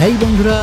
হেই বন্ধুরা,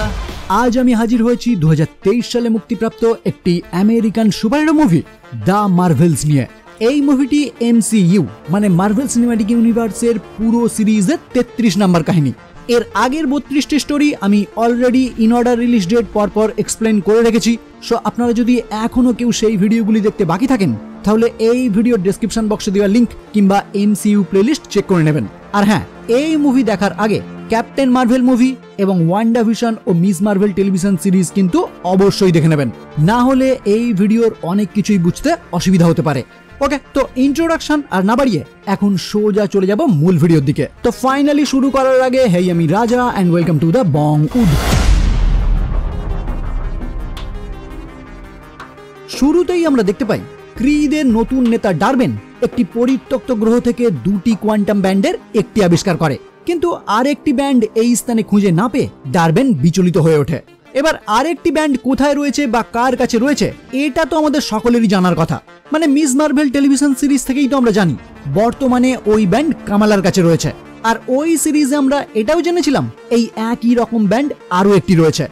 আজ আমি হাজির হয়েছি 2023 সালে মুক্তিপ্রাপ্ত একটি American superhero movie the Marvels নিয়ে। এই মুভিটি MCU মানে মার্ভেল সিনেম্যাটিক ইউনিভার্সের পুরো সিরিজের 33 নাম্বার কাহিনী। এর আগের 32টি স্টোরি আমি already in order release date পরপর এক্সপ্লেন করে রেখেছি। সো আপনারা যদি এখনো কেউ সেই ভিডিওগুলি দেখতে বাকি থাকেন তাহলে এই ভিডিওর ডেসক্রিপশন বক্সে দেওয়া লিংক কিংবা MCU প্লেলিস্ট চেক করে নেবেন। আর হ্যাঁ, এই মুভি দেখার আগে ক্যাপ্টেন মার্ভেল মুভি এবং ওয়ান্ডাভিশন ও মিস মার্ভেল টেলিভিশন সিরিজ কিন্তু অবশ্যই দেখে নেবেন, না হলে এই ভিডিওর অনেক কিছুই বুঝতে অসুবিধা হতে পারে। ওকে, তো ইন্ট্রোডাকশন আর না বাড়িয়ে এখন সোজা চলে যাব মূল ভিডিওর দিকে। তো ফাইনালি শুরু করার আগে হেই, আমি Raja and welcome to the Bong wood. শুরুতেই আমরা দেখতে পাই ক্রিদের নতুন নেতা ডারবেন একটি পরিত্যক্ত গ্রহ থেকে দুটি কোয়ান্টাম ব্যান্ডের একটি আবিষ্কার করে, কিন্তু আরেকটি ব্যান্ড এই স্থানে খুঁজে না পেয়ে ডারবেন বিচলিত হয়ে ওঠে। এবার আরেকটি ব্যান্ড কোথায় রয়েছে বা কার কাছে রয়েছে এটা তো আমাদের সকলেরই জানার কথা, মানে মিস মার্ভেল টেলিভিশন সিরিজ থেকেই তো আমরা জানি বর্তমানে ওই ব্যান্ড কামালার কাছে রয়েছে। আর ওই সিরিজে আমরা এটাও জেনেছিলাম এই একই রকম ব্যান্ড আরো একটি রয়েছে,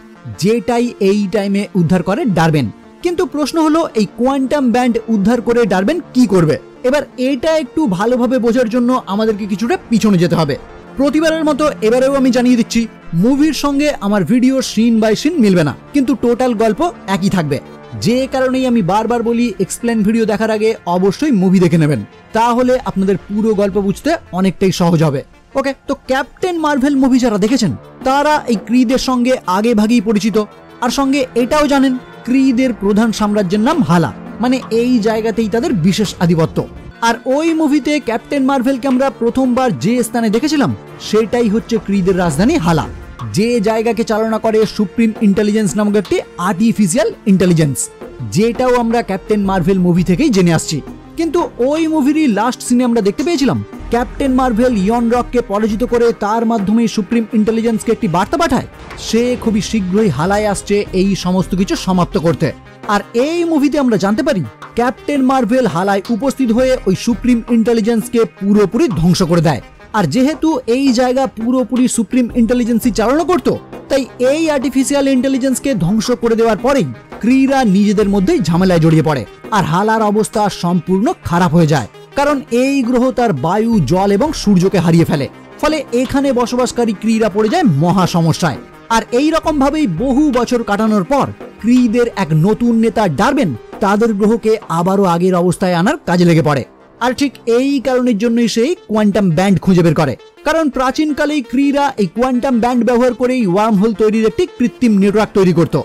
যেটাই এই টাইমে উদ্ধার করে ডারবেন। কিন্তু প্রশ্ন হলো এই কোয়ান্টাম ব্যান্ড উদ্ধার করে ডারবেন কি করবে? এবার এটা একটু ভালোভাবে বোঝার জন্য আমাদেরকে কিছুটা পিছনে যেতে হবে। প্রতিবারের মতো এবারেও আমি জানিয়ে দিচ্ছি, মুভির সঙ্গে আমার ভিডিও সিন বাই সিন মিলবে না, কিন্তু টোটাল গল্প একই থাকবে। যে কারণেই আমি বারবার বলি এক্সপ্লেন ভিডিও দেখার আগে অবশ্যই মুভি দেখে নেবেন, তাহলে আপনাদের পুরো গল্প বুঝতে অনেকটাই সহজ হবে। ওকে, তো ক্যাপ্টেন মার্ভেল মুভি যারা দেখেছেন তারা এই ক্রিদের সঙ্গে আগে ভাগেই পরিচিত, আর সঙ্গে এটাও জানেন ক্রিদের প্রধান সাম্রাজ্যের নাম হালা, মানে এই জায়গাতেই তাদের বিশেষ আধিপত্য। আর ওই মুভিতে ক্যাপ্টেন মার্ভেলকে আমরা প্রথমবার যে স্থানে দেখেছিলাম সেটাই হচ্ছে ক্রিদের রাজধানী হালা, যে জায়গাকে চালনা করে সুপ্রিম ইন্টেলিজেন্স নামক একটি আর্টিফিশিয়াল ইন্টেলিজেন্স, যেটাও আমরা ক্যাপ্টেন মার্ভেল মুভি থেকেই জেনে আসছি। কিন্তু ওই মুভিরই লাস্ট সিনে আমরা দেখতে পেয়েছিলাম ক্যাপ্টেন মার্ভেল ইয়ন রককে পরাজিত করে তার মাধ্যমে সুপ্রিম ইন্টেলিজেন্সকে একটি বার্তা পাঠায়, সে খুবই শীঘ্রই হালায় আসছে এই সমস্ত কিছু সমাপ্ত করতে। আর এই মুভিতে আমরা জানতে পারি ক্যাপ্টেন মার্ভেল হালায় উপস্থিত হয়ে ওই সুপ্রিম ইন্টেলিজেন্সকে পুরোপুরি ধ্বংস করে দেয়। আর যেহেতু এই জায়গা পুরোপুরি সুপ্রিম ইন্টেলিজেন্সই চালনা করত, তাই এই আর্টিফিশিয়াল ইন্টেলিজেন্সকে ধ্বংস করে দেওয়ার পরেই ক্রিরা নিজেদের মধ্যেই ঝামেলায় জড়িয়ে পড়ে, আর হালার অবস্থা সম্পূর্ণ খারাপ হয়ে যায়, কারণ এই গ্রহ তার বায়ু, জল এবং সূর্যকে হারিয়ে ফেলে। ফলে এখানে বসবাসকারী ক্রিরা পড়ে যায় মহা সমস্যায়। আর এই রকম ভাবেই বহু বছর কাটানোর পর ক্রিদের এক নতুন নেতা ডারবেন তাদের গ্রহকে আবারও আগের অবস্থায় আনার কাজে লেগে পড়ে। আর ঠিক এই কারণের জন্যই সেই কোয়ান্টাম ব্যান্ড খুঁজে বের করে, কারণ প্রাচীনকালেই ক্রিরা এই কোয়ান্টাম ব্যান্ড ব্যবহার করেই ওয়ার্ম হোল তৈরির একটি কৃত্রিম নেটওয়ার্ক তৈরি করত,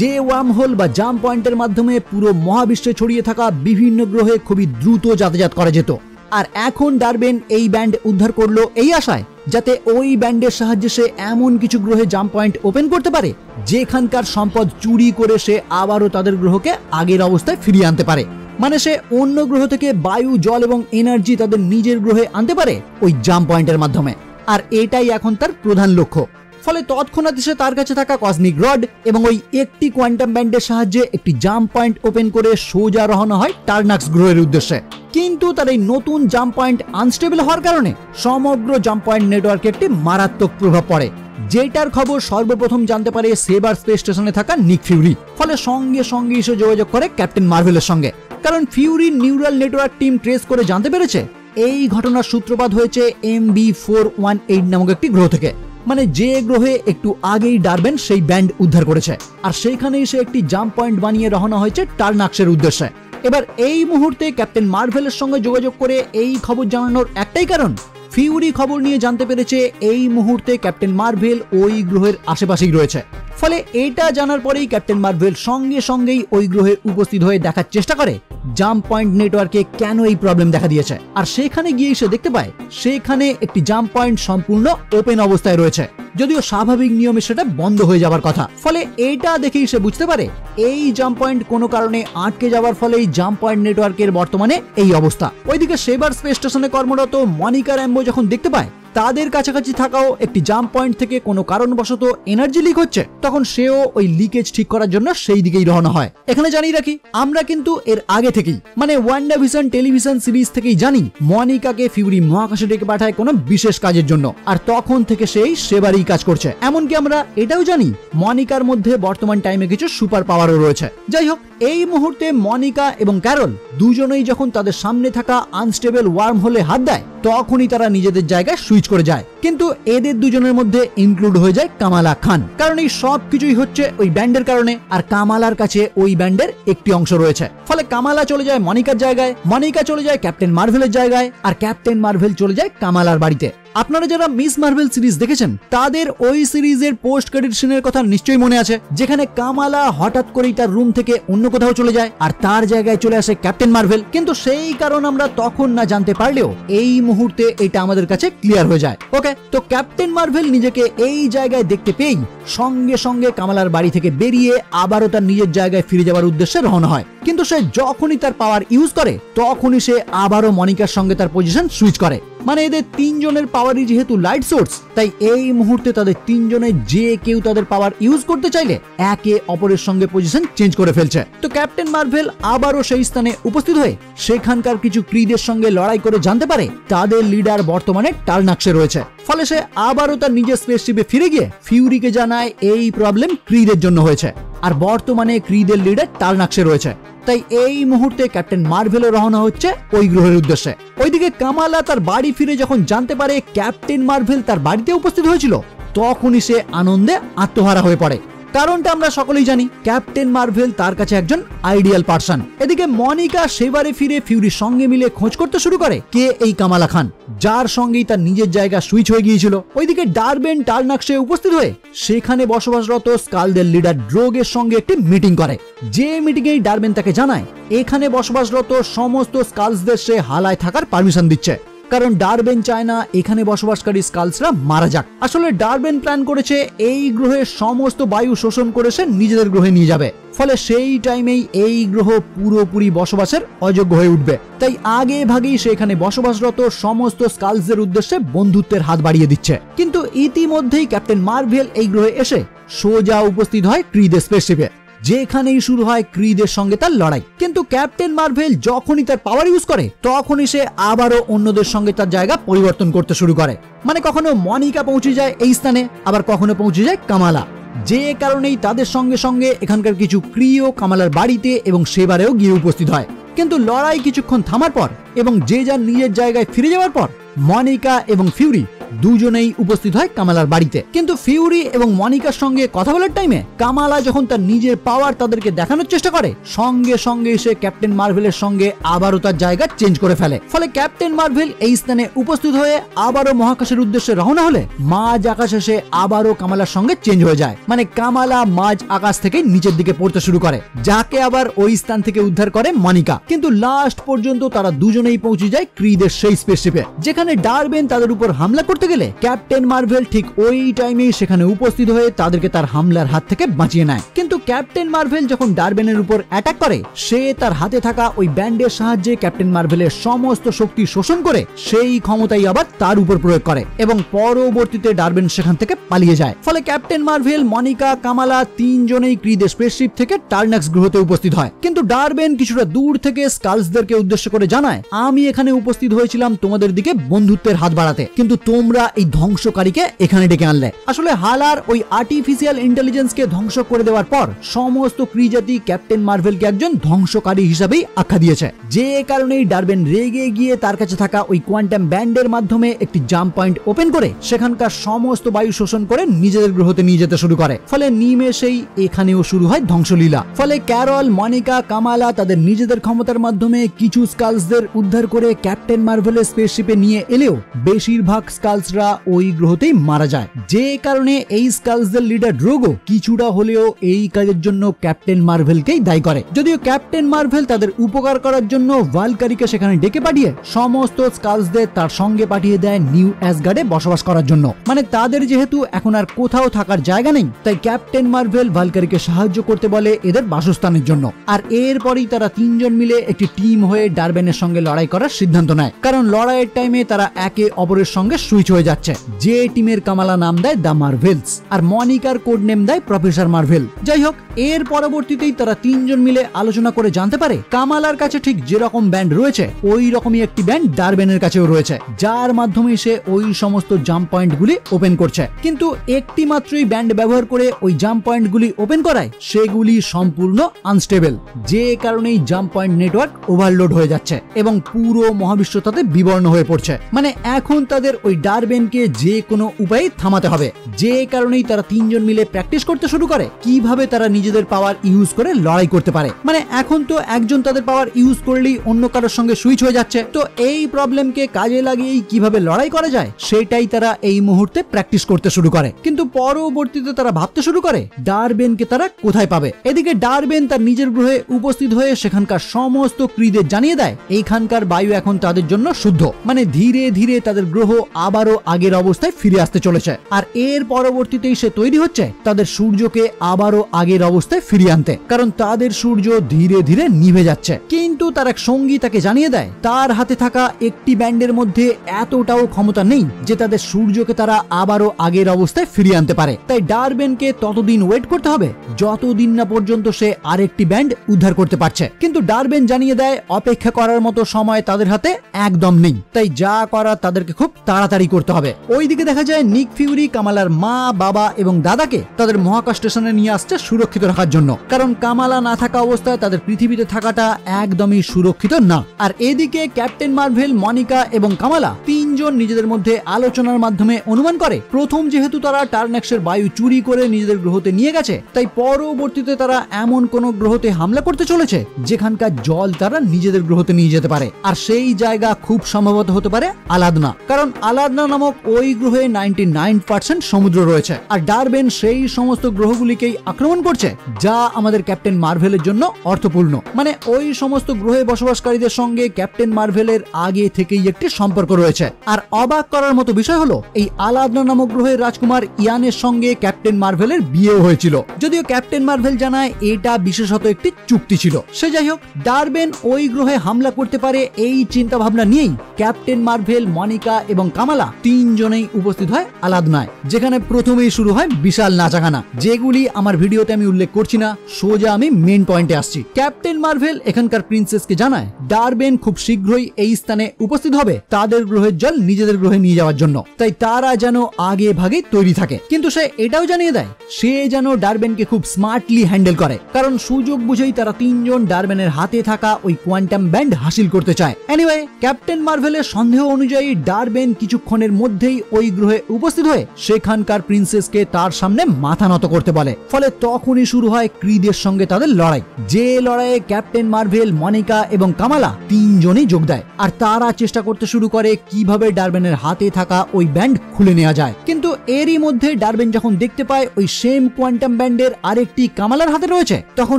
যে ওয়ার্ম হোল বা জাম্প পয়েন্টের মাধ্যমে পুরো মহাবিশ্বে ছড়িয়ে থাকা বিভিন্ন গ্রহে খুবই দ্রুত যাতায়াত করা যেত। আর এখন ডারবেন এই ব্যান্ড উদ্ধার করলো এই আশায় যাতে ওই ব্যান্ডের সাহায্যে সে এমন কিছু গ্রহে জাম্প পয়েন্ট ওপেন করতে পারে যেখানকার সম্পদ চুরি করে সে আবারও তাদের গ্রহকে আগের অবস্থায় ফিরিয়ে আনতে পারে, মানে সে অন্য গ্রহ থেকে বায়ু, জল এবং এনার্জি তাদের নিজের গ্রহে আনতে পারে ওই জাম্প পয়েন্টের মাধ্যমে। আর এটাই এখন তার প্রধান লক্ষ্য। ফলে তৎক্ষণাৎ সে তার কাছে থাকা কসমিক রড এবং ওই একটি কোয়ান্টাম ব্যান্ডের সাহায্যে একটি জাম্প পয়েন্ট ওপেন করে সোজা রওনা হয় টার্নাক্স গ্রহের উদ্দেশ্যে। কিন্তু তার এই নতুন জাম্প পয়েন্ট আনস্টেবল হওয়ার কারণে সমগ্র জাম্প পয়েন্ট নেটওয়ার্কে একটি মারাত্মক প্রভাব পড়ে, যেটার খবর সর্বপ্রথম জানতে পারে সেবার স্পেস স্টেশনে থাকা নিক ফিউরি। ফলে সঙ্গে সঙ্গে এসে যোগাযোগ করে ক্যাপ্টেন মার্ভেলের সঙ্গে, কারণ ফিউরির নিউরাল নেটওয়ার্ক টিম ট্রেস করে জানতে পেরেছে এই ঘটনার সূত্রপাত হয়েছে MB418 নামক একটি গ্রহ থেকে, মানে যে গ্রহে একটু আগেই ডারবেন সেই ব্যান্ড উদ্ধার করেছে। আর সেইখানেই সে একটি জাম্প পয়েন্ট বানিয়ে রওনা হয়েছে টার্নাক্সের উদ্দেশ্যে। এবার এই মুহূর্তে ক্যাপ্টেন মার্ভেলের সঙ্গে যোগাযোগ করে এই খবর জানানোর একটাই কারণ, ফিউরি খবর নিয়ে জানতে পেরেছে এই মুহূর্তে ক্যাপ্টেন মার্ভেল ওই গ্রহের আশেপাশেই রয়েছে। ফলে এটা জানার পরেই ক্যাপ্টেন মার্ভেল সঙ্গে সঙ্গেই ওই গ্রহে উপস্থিত হয়ে দেখার চেষ্টা করে জাম্প পয়েন্ট নেটওয়ার্কে কেন এই প্রবলেম দেখা দিয়েছে। আর সেখানে গিয়ে সে দেখতে পায় সেখানে একটি জাম্প পয়েন্ট সম্পূর্ণ ওপেন অবস্থায় রয়েছে, যদিও স্বাভাবিক নিয়মে সেটা বন্ধ হয়ে যাবার কথা। ফলে এটা দেখেই সে বুঝতে পারে এই জাম্প পয়েন্ট কোনো কারণে আটকে যাওয়ার ফলে এই জাম্প পয়েন্ট নেটওয়ার্কের বর্তমানে এই অবস্থা। ওইদিকে সেবার স্পেস স্টেশনে কর্মরত মনিকা র্যাম্বো যখন দেখতে পায় তাদের কাছাকাছি থাকাও একটি জাম্প পয়েন্ট থেকে কোনো কারণবশত এনার্জি লিক হচ্ছে, তখন সেও ওই লিকেজ ঠিক করার জন্য সেই দিকেই রওনা হয়। এখানে জানিয়ে রাখি, আমরা কিন্তু এর আগে থেকেই মানে ওয়ান্ডাভিশন টেলিভিশন সিরিজ থেকেই জানি মনিকাকে ফিউরি মহাকাশে ডেকে পাঠায় কোনো বিশেষ কাজের জন্য, আর তখন থেকে সেই সেবারই কাজ করছে। এমনকি আমরা এটাও জানি মনিকার মধ্যে বর্তমান টাইমে কিছু সুপার পাওয়ারও রয়েছে। যাই হোক, এই মুহূর্তে মনিকা এবং ক্যারল দুজনেই যখন তাদের সামনে থাকা আনস্টেবল ওয়ার্ম হোলে হাত দেয়, তখনই তারা নিজেদের জায়গায় সুইচ করে যায়। কিন্তু এদের দুজনের মধ্যে ইনক্লুড হয়ে যায় কামালা খান, কারণ এই সব কিছুই হচ্ছে ওই ব্যান্ডের কারণে, আর কামালার কাছে ওই ব্যান্ডের একটি অংশ রয়েছে। ফলে কামালা চলে যায় মনিকার জায়গায়, মনিকা চলে যায় ক্যাপ্টেন মার্ভেলের জায়গায়, আর ক্যাপ্টেন মার্ভেল চলে যায় কামালার বাড়িতে। আপনারা যারা মিস মার্ভেল সিরিজ দেখেছেন তাদের ওই সিরিজের পোস্ট ক্রেডিট সিনের কথা নিশ্চয়ই মনে আছে, যেখানে কামালা হঠাৎ করেই তার রুম থেকে অন্য কোথাও চলে যায় আর তার জায়গায় চলে আসে ক্যাপ্টেন মার্ভেল। কিন্তু সেই কারণ আমরা তখন না জানতে পারলেও এই মুহূর্তে এটা আমাদের কাছে ক্লিয়ার হয়ে যায়। ওকে, তো ক্যাপ্টেন মার্ভেল নিজেকে এই জায়গায় দেখতে পেয়েই সঙ্গে সঙ্গে কামালার বাড়ি থেকে বেরিয়ে আবারও তার নিজের জায়গায় ফিরে যাওয়ার উদ্দেশ্যে রওনা হয়। কিন্তু সে যখনই তার পাওয়ার ইউজ করে তখনই সে আবারও মনিকার সঙ্গে তার পজিশন সুইচ করে। মানে এদের তিনজনের পাওয়ারই যেহেতু লাইট সোর্স, তাই এই মুহূর্তে তাদের তিনজনের যে কেউ তাদের পাওয়ার ইউজ করতে চাইলে একে অপরের সঙ্গে পজিশন চেঞ্জ করে ফেলছে। তো ক্যাপ্টেন মার্ভেল আবারও সেই স্থানে উপস্থিত হয়ে সেখানকার কিছু ক্রিদের সঙ্গে লড়াই করে জানতে পারে তাদের লিডার বর্তমানে টার্নাক্সে রয়েছে। ফলে সে আবারও তার নিজের স্পেসশিপে ফিরে গিয়ে ফিউরিকে জানায় এই প্রবলেম ক্রিদের জন্য হয়েছে, আর বর্তমানে ক্রিদের লিডার টার্নাক্সে রয়েছে। তাই এই মুহূর্তে ক্যাপ্টেন মার্ভেলও রওনা হচ্ছে ওই গ্রহের উদ্দেশ্যে। ওইদিকে কামালা তার বাড়ি ফিরে যখন জানতে পারে ক্যাপ্টেন মার্ভেল তার বাড়িতে উপস্থিত হয়েছিল, তখনই সে আনন্দে আত্মহারা হয়ে পড়ে। কারণটা আমরা সকলেই জানি, ক্যাপ্টেন মার্ভেল তার কাছে একজন আইডিয়াল পার্সন। এদিকে মনিকা সেবারে ফিরে ফিউরির সঙ্গে মিলে খোঁজ করতে শুরু করে কে এই কামালা খান, যার সঙ্গেই তার নিজের জায়গা সুইচ হয়ে গিয়েছিল। ওইদিকে ডারবেন টার্নাক্সে উপস্থিত হয়ে সেখানে বসবাসরত স্কালদের লিডার ড্রোগের সঙ্গে একটি মিটিং করে, যে মিটিং এই ডারবেন তাকে জানায় এখানে বসবাসরত সমস্ত স্কালসদের সে হালায় থাকার পারমিশন দিচ্ছে, কারণ ডারবেন চায় না এখানে বসবাসকারী স্কালসরা মারা যাক। আসলে ডারবেন প্ল্যান করেছে এই গ্রহের সমস্ত বায়ু শোষণ করে সে নিজেদের গ্রহে নিয়ে যাবে, ফলে সেই টাইমেই এই গ্রহ পুরোপুরি বসবাসের অযোগ্য হয়ে উঠবে। তাই আগে ভাগেই সে এখানে বসবাসরত সমস্ত স্কালসদের উদ্দেশ্যে বন্ধুত্বের হাত বাড়িয়ে দিচ্ছে। কিন্তু ইতিমধ্যেই ক্যাপ্টেন মার্ভেল এই গ্রহে এসে সোজা উপস্থিত হয় ক্রিদের স্পেসশিপে, যেখানেই শুরু হয় ক্রিদের সঙ্গে তার লড়াই। কিন্তু ক্যাপ্টেন মার্ভেল যখনই তার পাওয়ার ইউজ করে তখনই সে আবারও অন্যদের সঙ্গে তার জায়গা পরিবর্তন করতে শুরু করে। মানে কখনো মনিকা পৌঁছে যায় এই স্থানে, আবার কখনো পৌঁছে যায় কামালা, যে কারণেই তাদের সঙ্গে সঙ্গে এখানকার কিছু ক্রিও কামালার বাড়িতে এবং সেবারেও গিয়ে উপস্থিত হয়। কিন্তু লড়াই কিছুক্ষণ থামার পর এবং যে যার নিজের জায়গায় ফিরে যাওয়ার পর মনিকা এবং ফিউরি দুজনেই উপস্থিত হয় কামালার বাড়িতে। কিন্তু ফিউরি এবং মনিকার সঙ্গে কথা বলার টাইমে কামালা যখন তার নিজের পাওয়ার তাদেরকে দেখানোর চেষ্টা করে, সঙ্গে সঙ্গে সে ক্যাপ্টেন মার্ভেলের সঙ্গে আবারও তার জায়গা চেঞ্জ করে ফেলে। ফলে ক্যাপ্টেন মার্ভেল এই স্থানে উপস্থিত হয়ে আবারও মহাকাশের উদ্দেশ্যে রওনা হলে মাঝ আকাশে সে আবারও কামালার সঙ্গে চেঞ্জ হয়ে যায়। মানে কামালা মাঝ আকাশ থেকে নিচের দিকে পড়তে শুরু করে, যাকে আবার ওই স্থান থেকে উদ্ধার করে মনিকা। কিন্তু লাস্ট পর্যন্ত তারা দুজনেই পৌঁছে যায় ক্রিদের সেই স্পেসশিপে, যেখানে ডারবেন তাদের উপর হামলা করতে গেলে ক্যাপ্টেন মার্ভেল ঠিক ওই টাইমেই সেখানে উপস্থিত হয়ে তাদেরকে তার হামলার হাত থেকে বাঁচিয়ে নেয়। কিন্তু ক্যাপ্টেন মার্ভেল যখন ডারবেনের উপর অ্যাটাক করে, সে তার হাতে থাকা ওই ব্যান্ডের সাহায্যে ক্যাপ্টেন মার্ভেলের সমস্ত শক্তি শোষণ করে সেই ক্ষমতাই আবার তার উপর প্রয়োগ করে এবং পরবর্তীতে ডারবেন সেখান থেকে পালিয়ে যায়। ফলে ক্যাপ্টেন মার্ভেল, মনিকা, কামালা তিনজনেই ক্রিদের স্পেসশিপ থেকে টার্নাক্স গ্রহতে উপস্থিত হয়। কিন্তু ডারবেন কিছুটা দূর থেকে স্কালসদেরকে উদ্দেশ্য করে জানায়, আমি এখানে উপস্থিত হয়েছিলাম তোমাদের দিকে বন্ধুত্বের হাত বাড়াতে, কিন্তু তোমরা এই ধ্বংসকারীকে এখানে ডেকে আনলে। আসলে হালার ওই আর্টিফিশিয়াল ইন্টেলিজেন্সকে ধ্বংস করে দেওয়ার পর সমস্ত ক্রি জাতি ক্যাপ্টেন মার্ভেলকে একজন ধ্বংসকারী হিসাবেই আখ্যা দিয়েছে, যে কারণেই ডারবেন রেগে গিয়ে তার কাছে থাকা ওই কোয়ান্টাম ব্যান্ডের মাধ্যমে একটি জাম্প পয়েন্ট ওপেন করে সেখানকার সমস্ত বায়ু শোষণ করে নিজেদের গ্রহতে নিয়ে যেতে শুরু করে। ফলে নিমেষেই এখানেও শুরু হয় ধ্বংসলীলা। ফলে ক্যারল, মনিকা, কামালা তাদের নিজেদের ক্ষমতার মাধ্যমে কিছু স্কালসদের উদ্ধার করে ক্যাপ্টেন মার্ভেলের স্পেসশিপে নিয়ে এলেও বেশিরভাগ স্কালসরা ওই গ্রহতেই মারা যায়, যে কারণে এই স্কালসদের লিডার ড্রোগো কিছুটা হলেও এই কাজের জন্য ক্যাপ্টেন মার্ভেলকেই দায়ী করে। যদিও ক্যাপ্টেন মার্ভেল তাদের উপকার করার জন্য ভালকারিকে সেখানে ডেকে পাঠিয়ে সমস্ত স্কালসদের তার সঙ্গে পাঠিয়ে দেয় নিউ অ্যাসগার্ডে বসবাস করার জন্য। মানে তাদের যেহেতু এখন আর কোথাও থাকার জায়গা নেই, তাই ক্যাপ্টেন মার্ভেল ভালকারিকে সাহায্য করতে বলে এদের বাসস্থানের জন্য। আর এরপরই তারা তিনজন মিলে একটি টিম হয়ে ডারবেনের সঙ্গে লড়াই করার সিদ্ধান্ত নেয়, কারণ লড়াইয়ের টাইমে তারা একে অপরের সঙ্গে সুইচ সুইচ হয়ে যাচ্ছে। যে টিমের কামালা নাম দেয় দ্য মার্ভেলস, আর মনিকার কোড নেম দেয় প্রফেসর মার্ভেল। যাই হোক, এর পরবর্তীতেই তারা তিনজন মিলে আলোচনা করে জানতে পারে কামালার কাছে ঠিক যেরকম ব্যান্ড রয়েছে ওই রকমই একটি ব্যান্ড ডারবেনের কাছেও রয়েছে, যার মাধ্যমে সে ওই সমস্ত জাম্প পয়েন্ট গুলি ওপেন করছে। কিন্তু একটি মাত্রই ব্যান্ড ব্যবহার করে ওই জাম্প পয়েন্ট গুলি ওপেন করায় সেগুলি সম্পূর্ণ আনস্টেবল, যে কারণেই জাম্প পয়েন্ট নেটওয়ার্ক ওভারলোড হয়ে যাচ্ছে এবং পুরো মহাবিশ্ব তাতে বিবর্ণ হয়ে পড়ছে। মানে এখন তাদের ওই ডারবেনকে যে কোনো উপায়ে থামাতে হবে, যে কারণেই তারা তিনজন মিলে প্র্যাকটিস করতে শুরু করে কিভাবে তারা নিজেদের পাওয়ার ইউজ করে লড়াই করতে পারে। মানে এখন তো একজন তাদের পাওয়ার ইউজ করলেই অন্য কারোর সঙ্গে সুইচ হয়ে যাচ্ছে, তো এই প্রবলেমকে কাজে লাগিয়েই কিভাবে লড়াই করা যায় সেটাই তারা এই মুহূর্তে প্র্যাকটিস করতে শুরু করে। কিন্তু পরবর্তীতে তারা ভাবতে শুরু করে ডারবেনকে তারা কোথায় পাবে। এদিকে ডারবেন তার নিজের গ্রহে উপস্থিত হয়ে সেখানকার সমস্ত ক্রিদের জানিয়ে দেয় এইখানকার বায়ু এখন তাদের জন্য শুদ্ধ, মানে ধীরে ধীরে তাদের গ্রহ আবারও আগের অবস্থায় ফিরে আসতে চলেছে। আর এর পরবর্তীতেই সে তৈরি হচ্ছে তাদের সূর্যকে আবারও আগের অবস্থায় ফিরিয়ে আনতে, কারণ তাদের সূর্য ধীরে ধীরে নিভে যাচ্ছে। কিন্তু তার এক সঙ্গী তাকে জানিয়ে দেয় তার হাতে থাকা একটি ব্যান্ডের মধ্যে এতটাও ক্ষমতা নেই যে তাদের সূর্যকে তারা আবারও আগের অবস্থায় ফিরিয়ে আনতে পারে। তাই ডারবেনকে ততদিন ওয়েট করতে হবে যতদিন না পর্যন্ত সে আরেকটি ব্যান্ড উদ্ধার করতে পারছে। কিন্তু ডারবেন জানিয়ে দেয় অপেক্ষা করার মতো সময় তাদের হাতে একদম নেই, তাই যা করার তাদেরকে খুব তাড়াতাড়ি করতে হবে। ওইদিকে দেখা যায় নিক ফিউরি কামালার মা, বাবা এবং দাদাকে তাদের মহাকাশ স্টেশনে নিয়ে আসছে সুরক্ষিত রাখার জন্য, কারণ কামালা না থাকা অবস্থায় তাদের পৃথিবীতে থাকাটা একদমই সুরক্ষিত না। আর এদিকে ক্যাপ্টেন মার্ভেল, মনিকা এবং কামালা তিনজন নিজেদের মধ্যে আলোচনার মাধ্যমে অনুমান করে প্রথম যেহেতু তারা টার্নেক্সের বায়ু চুরি করে নিজেদের গ্রহতে নিয়ে গেছে, তাই পরবর্তীতে তারা এমন কোন গ্রহতে হামলা করতে চলেছে যেখানকার জল তারা নিজেদের গ্রহতে নিয়ে যেতে পারে। আর সেই জায়গা খুব সম্ভবত হতে পারে আলাদনা, কারণ আলাদনা নামক ওই গ্রহে 99% সমুদ্র রয়েছে। আর ডারবেন সেই সমস্ত গ্রহগুলিকেই আক্রমণ করছে যা আমাদের ক্যাপ্টেন মার্ভেলের জন্য অর্থপূর্ণ। মানে ওই সমস্ত গ্রহে বসবাসকারীদের সঙ্গে ক্যাপ্টেন মার্ভেলের আগে থেকেই একটি সম্পর্ক রয়েছে। আর অবাক করার মতো বিষয় হলো এই আলাদনা নামক গ্রহের রাজকুমার ইয়ানের সঙ্গে ক্যাপ্টেন মার্ভেলের বিয়েও হয়েছিল, যদিও ক্যাপ্টেন মার্ভেল জানায় এটা বিশেষত একটি চুক্তি ছিল। সে যাই হোক, ডারবেন ওই গ্রহে হামলা করতে পারে এই চিন্তা ভাবনা নিয়েই ক্যাপ্টেন মার্ভেল, মনিকা এবং কামালা তিনজনেই উপস্থিত হয় আলাদনায়, যেখানে প্রথমেই শুরু হয় বিশাল নাচাগানা, যেগুলি আমার ভিডিওতে আমি উল্লেখ করছি না, সোজা আমি মেন পয়েন্টে আসছি। ক্যাপ্টেন মার্ভেল এখানকার প্রিন্সেসকে জানায় ডারবেন খুব শীঘ্রই এই স্থানে উপস্থিত হবে তাদের গ্রহের জল নিজেদের গ্রহে নিয়ে যাওয়ার জন্য, তাই তারা যেন আগে ভাগে তৈরি থাকে। কিন্তু সে এটাও জানিয়ে দেয় সে যেন ডারবেনকে খুব স্মার্টলি হ্যান্ডেল করে, কারণ সুযোগ বুঝেই তারা তিনজন ডারবেনের হাতে থাকা ওই কোয়ান্টাম ব্যান্ড হাসিল করতে চায়। এনিওয়ে, ক্যাপ্টেন মার্ভেলের সন্দেহ অনুযায়ী ডারবেন কিছুক্ষণের মধ্যেই ওই গ্রহে উপস্থিত হয়ে সেখানকার প্রিন্সেসকে তার সামনে মাথা নত করতে বলে। ফলে তখনই শুরু হয় ক্রিদের সঙ্গে তাদের লড়াই, যে লড়াইয়ে ক্যাপ্টেন মার্ভেল, মনিকা এবং কামালা তিনজনই যোগ দেয়। আর তারা চেষ্টা করতে শুরু করে কিভাবে ডারবেনের হাতে থাকা ওই ব্যান্ড খুলে নেওয়া যায়। কিন্তু এরই মধ্যে ডারবেন যখন দেখতে পায় ওই সেম কোয়ান্টাম ব্যান্ডের আরেকটি কামালার হাতে রয়েছে, তখন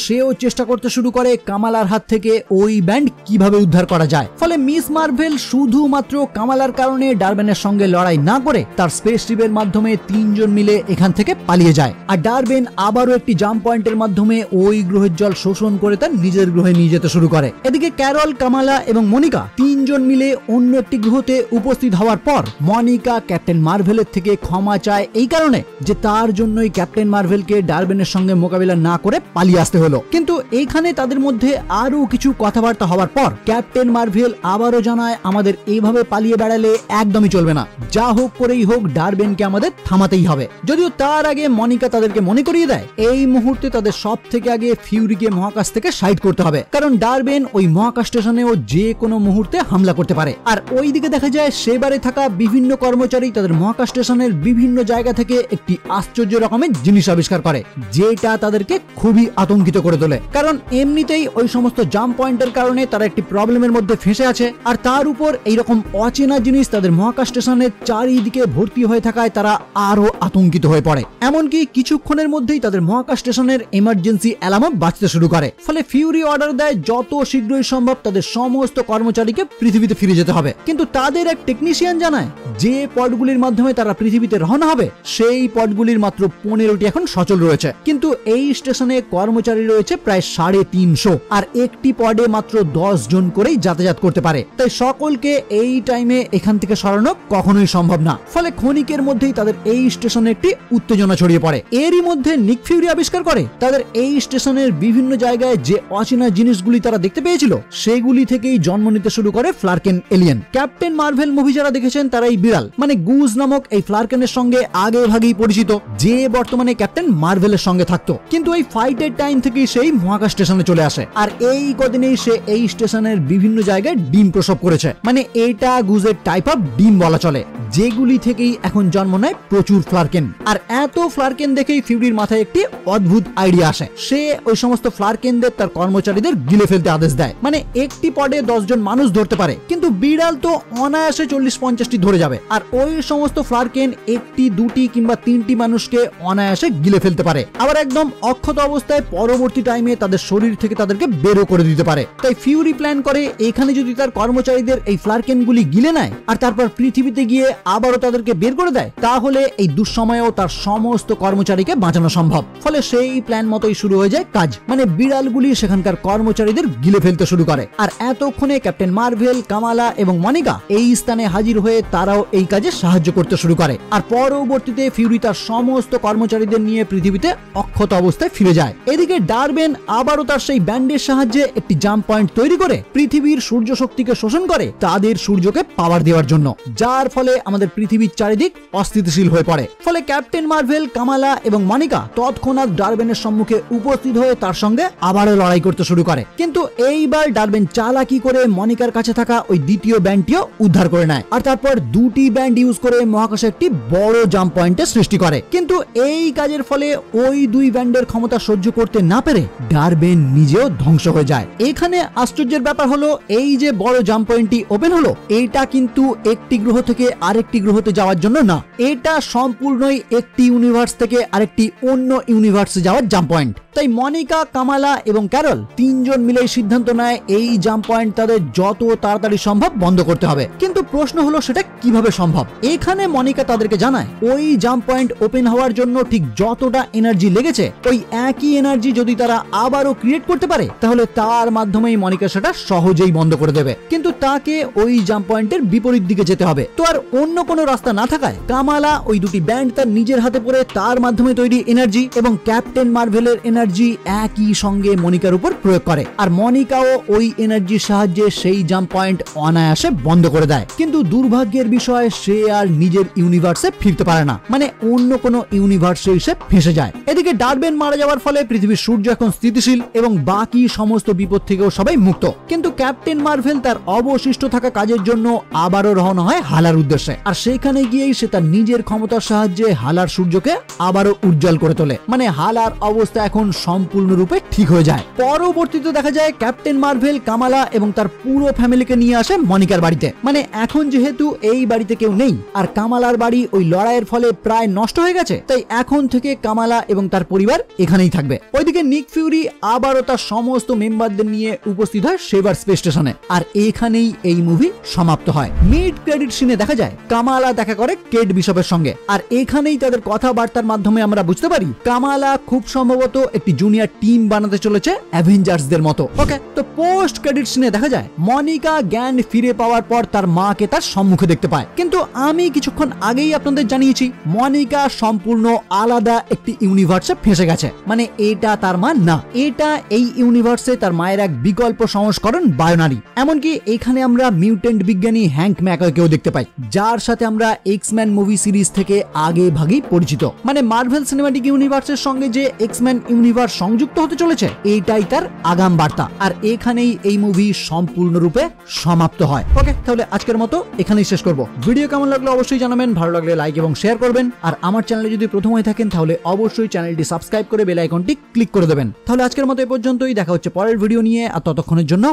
সেও চেষ্টা করতে শুরু করে কামালার হাত থেকে ওই ব্যান্ড কিভাবে উদ্ধার করা যায়। ফলে মিস মার্ভেল শুধুমাত্র কামালার কারণে ডারবেনের সঙ্গে লড়াই না করে তার স্পেসশিপের মাধ্যমে তিনজন মিলে এখান থেকে পালিয়ে যায়। আর ডারবেন আবারও একটি জাম্প পয়েন্টের মাধ্যমে ওই গ্রহের জল শোষণ করে তার নিজের গ্রহে নিয়ে যেতে শুরু করে। এদিকে ক্যারল, কামালা এবং মনিকা তিনজন মিলে অন্য একটি গ্রহতে উপস্থিত হওয়ার পর মনিকা ক্যাপ্টেন মার্ভেলের থেকে ক্ষমা চায় এই কারণে যে তার জন্যই ক্যাপ্টেন মার্ভেলকে ডারবেনের সঙ্গে মোকাবিলা না করে পালিয়ে আসতে হলো। কিন্তু এইখানে তাদের মধ্যে আরো কিছু কথাবার্তা হওয়ার পর ক্যাপ্টেন মার্ভেল আবারও জানায় আমাদের এইভাবে পালিয়ে বেড়ালে একদমই চলবে না, যা হোক করেই হোক ডারবেনকে আমাদের থামাতেই হবে। যদিও তার আগে মনিকা তাদেরকে মনে করিয়ে দেয় এই মুহূর্তে তাদের সব থেকে আগে ফিউরিকে মহাকাশ থেকে সাইড করতে হবে, কারণ ডারবেন ওই মহাকাশ স্টেশনেও যে কোনো মুহূর্তে হামলা করতে পারে। আর ওইদিকে দেখা যায় সেবারে থাকা বিভিন্ন কর্মচারী তাদের মহাকাশ স্টেশনের বিভিন্ন জায়গা থেকে একটি আশ্চর্য রকমের জিনিস আবিষ্কার করে, যেটা তাদেরকে খুবই আতঙ্কিত করে তোলে। কারণ এমনিতেই ওই সমস্ত জাম্প পয়েন্টের কারণে তারা একটি প্রবলেমের মধ্যে ফেঁসে আছে, আর তার উপর এইরকম অচেনা জিনিস তাদের মহাকাশ স্টেশনের চারিদিকে ভর্তি হয়ে থাকায় তারা আরো আতঙ্কিত হয়ে পড়ে। এমনকি কিছুক্ষণের মধ্যেই তাদের মহাকাশ স্টেশনের এমার্জেন্সি অ্যালার্ম বাজতে শুরু করে। ফলে ফিউরি অর্ডার দেয় যত শীঘ্রই সম্ভব তাদের সমস্ত কর্মচারীকে পৃথিবীতে ফিরে যেতে হবে। কিন্তু তাদের এক টেকনিশিয়ান জানায় যে পডগুলির মাধ্যমে তারা পৃথিবীতে রওনা হবে সেই পথগুলির মাত্র 15টি এখন সচল রয়েছে, কিন্তু এই স্টেশনে কর্মচারী রয়েছে প্রায় 350, আর একটি পদে মাত্র 10 জন করেই যাতায়াত করতে পারে। তাই সকলকে এই টাইমে এখান থেকে সরানো কখনোই সম্ভব না। ফলে ক্ষণিকের মধ্যেই তাদের এই স্টেশনে একটি উত্তেজনা ছড়িয়ে পড়ে। এরই মধ্যে নিক ফিউরি আবিষ্কার করে তাদের এই স্টেশনের বিভিন্ন জায়গায় যে অচেনা জিনিসগুলি তারা দেখতে পেয়েছিল সেগুলি থেকেই জন্ম নিতে শুরু করে ফ্লার্কেন এলিয়েন। ক্যাপ্টেন মার্ভেল মুভি যারা দেখেছেন তারা এই বিড়াল মানে গুজ নামক এই ফ্লার্কেনের সঙ্গে আগে ভাগেই পরিচিত, যে বর্তমানে ক্যাপ্টেন মার্ভেলের সঙ্গে থাকতো। কিন্তু এই ফাইটের টাইম থেকেই সেই মহাকাশ স্টেশনে চলে আসে, আর এই কদিনেই সে এই স্টেশনের বিভিন্ন জায়গায় ডিম প্রসব করেছে। মানে এটা গুজের টাইপ অফ ডিম বলা চলে, যেগুলি থেকেই এখন জন্ম নেয় প্রচুর ফ্লার্কেন। আর এত ফ্লার্কেন দেখেই ফিউরির মাথায় একটি অদ্ভুত আইডিয়া আসে। সে ওই সমস্ত ফ্লার্কেনদের তার কর্মচারীদের গিলে ফেলতে আদেশ দেয়। মানে একটি পদে 10 জন মানুষ ধরতে পারে, কিন্তু বিড়াল তো অনায়াসে 40-50টি ধরে যাবে। আর ওই সমস্ত ফ্লার্কেন একটি, দুটি কিংবা 3টি মানুষকে অনায়াসে গিলে ফেলতে পারে, আবার একদম অক্ষত অবস্থায় পরবর্তী টাইমে তাদের শরীর থেকে তাদেরকে বেরো করে দিতে পারে। তাই ফিউরি প্ল্যান করে এখানে যদি তার কর্মচারীদের এই ফ্লার্কেনগুলি গিলে নেয় আর তারপর পৃথিবীতে গিয়ে আবারও তাদেরকে বের করে দেয়, তাহলে এই দুঃসময়েও তার সমস্ত কর্মচারীকে বাঁচানো সম্ভব। ফলে সেই প্ল্যান মতোই শুরু হয়ে যায় কাজ। মানে বিড়ালগুলি সেখানকার কর্মচারীদের গিলে ফেলতে শুরু করে। আর এতক্ষণে ক্যাপ্টেন মার্ভেল, কামালা এবং মনিকা এই স্থানে হাজির হয়ে তারাও এই কাজে সাহায্য করতে শুরু করে। আর পরবর্তীতে ফিউরি তার সমস্ত কর্মচারীদের নিয়ে পৃথিবীতে অক্ষত অবস্থায় ফিরে যায়। এদিকে ডারবেন আবারও তার সেই ব্যান্ডের সাহায্যে একটি জাম্প পয়েন্ট তৈরি করে পৃথিবীর সূর্য শক্তিকে শোষণ করে তাদের সূর্যকে পাওয়ার দেওয়ার জন্য, যার ফলে আমাদের পৃথিবীর চারিদিক অস্থিতিশীল হয়ে পড়ে। ফলে ক্যাপ্টেন মার্ভেল, কামালা এবং মনিকা তৎক্ষণাৎ ডারবেনের সম্মুখে উপস্থিত হয়ে তার সঙ্গে আবারও লড়াই করতে শুরু করে। কিন্তু এইবার ডারবেন চালাকি করে মনিকার কাছে থাকা ওই দ্বিতীয় ব্যান্ডটিও উদ্ধার করে নেয়, আর তারপর দুটি ব্যান্ড ইউজ করে মহাকাশে একটি বড় জাম্প পয়েন্টের সৃষ্টি করে। কিন্তু এই কাজের ফলে ওই দুই ব্যান্ডের ক্ষমতা সহ্য করতে না পেরে ডারবেন নিজেও ধ্বংস হয়ে যায়। এখানে আশ্চর্যের ব্যাপার হলো, এই যে বড় জাম্প পয়েন্টটি ওপেন হলো, এটা কিন্তু একটি গ্রহ থেকে আরেকটি গ্রহতে যাওয়ার জন্য না, এটা সম্পূর্ণই একটি ইউনিভার্স থেকে আরেকটি অন্য ইউনিভার্সে যাওয়ার জাম্প পয়েন্ট। তাই মনিকা, কামালা এবং ক্যারল 3 জন মিলে সিদ্ধান্ত নেয় এই জাম্প পয়েন্ট তাদের যত তাড়াতাড়ি সম্ভব বন্ধ করতে হবে। কিন্তু প্রশ্ন হলো সেটা কিভাবে সম্ভব। এখানে মনিকা তাদেরকে জানায় ওই জাম্প পয়েন্ট ওপেন হওয়ার জন্য ঠিক যতটা এনার্জি লেগেছে ওই একই এনার্জি যদি তারা আবারও ক্রিয়েট করতে পারে তাহলে তার মাধ্যমেই মনিকা সেটা সহজেই বন্ধ করে দেবে। কিন্তু তাকে ওই জাম্প পয়েন্টের বিপরীত দিকে যেতে হবে। তো আর অন্য কোনো রাস্তা না থাকায় কামালা ওই দুটি ব্যান্ড তার নিজের হাতে পড়ে তার মাধ্যমে তৈরি এনার্জি এবং ক্যাপ্টেন মার্ভেলের এনার্জি একই সঙ্গে মনিকার উপর প্রয়োগ করে। আর মনিকাও ওই এনার্জির সাহায্যে সেই জাম্প পয়েন্ট অনায়াসে বন্ধ করে দেয়। কিন্তু দুর্ভাগ্যের বিষয়, সে আর নিজের ইউনিভার্সে ফিরতে পারে না, মানে অন্য কোনো ইউনিভার্সে এসে ফেঁসে যায়। এদিকে ডারবেন মারা যাওয়ার ফলে পৃথিবীর সূর্য এখন স্থিতিশীল এবং বাকি সমস্ত বিপদ থেকেও সবাই মুক্ত। কিন্তু ক্যাপ্টেন মার্ভেল তার অবশিষ্ট থাকা কাজের জন্য আবারও রওনা হয় হালার উদ্দেশ্যে। আর সেখানে গিয়েই সে তার নিজের ক্ষমতার সাহায্যে হালার সূর্যকে আবারও উজ্জ্বল করে তোলে। মানে হালার অবস্থা এখন সম্পূর্ণরূপে ঠিক হয়ে যায়। পরবর্তীতে দেখা যায় ক্যাপ্টেন মার্ভেল, কামালা এবং তার পুরো ফ্যামিলিকে নিয়ে আসে মনিকার বাড়িতে। মানে এখন যেহেতু এই বাড়িতে কেউ নেই আর কামালার বাড়ি ওই লড়াইয়ের ফলে প্রায় নষ্ট হয়ে গেছে, তাই এখন থেকে কামালা এবং তার পরিবার এখানেই থাকবে। ওইদিকে নিক ফিউরি আবারও তার সমস্ত মেম্বারদের নিয়ে উপস্থিত হয় সেবার স্পেস স্টেশনে। আর এখানেই এই মুভি সমাপ্ত হয়। মিড ক্রেডিট সিনে দেখা যায় কামালা দেখা করে কেট বিশপের সঙ্গে। আর এখানেই তাদের কথাবার্তার মাধ্যমে আমরা বুঝতে পারি কামালা খুব সম্ভবত একটি জুনিয়র টিম বানাতে চলেছে অ্যাভেঞ্জার্সদের মতো। ওকে, তো পোস্ট ক্রেডিট সিনে দেখা যায় মনিকা জ্ঞান ফিরে পাওয়ার পর তার মাকে তার সম্মুখে দেখতে পায়। কিন্তু আমি কিছুক্ষণ আগেই আপনাদের জানিয়েছি মনিকা সম্পূর্ণ আলাদা একটি ইউনিভার্সে ফেঁসে গেছে। মানে এটা তার মা না, এটা এই ইউনিভার্সে তার মায়ের এক বিকল্প সংস্করণ বায়োনারি। এমনকি এখানে আমরা মিউটেন্ট বিজ্ঞানী হ্যাঙ্ক ম্যাকয়কেও দেখতে পাই, যার সাথে আমরা এক্সম্যান মুভি সিরিজ থেকে আগে ভাগেই পরিচিত। মানে মার্ভেল সিনেমাটিক ইউনিভার্সের সঙ্গে যে এক্সম্যান ইউনিভার্স সংযুক্ত হতে চলেছে এটাই তার আগাম বার্তা। আর এখানেই এই মুভি সম্পূর্ণরূপে সমাপ্ত হয়। ওকে, তাহলে আজকের মতো এখানেই শেষ করব। ভিডিও কেমন লাগলো অবশ্যই জানাবেন, ভালো লাগলে লাইক এবং শেয়ার করবেন। আর আমার চ্যানেলে যদি প্রথম হয়ে থাকেন তাহলে অবশ্যই চ্যানেলটি সাবস্ক্রাইব করে বেল আইকনটি ক্লিক করে দেবেন। তাহলে আজকের মতো এ পর্যন্তই, দেখা হচ্ছে পরের ভিডিও নিয়ে। আর ততক্ষণের জন্য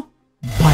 বাই।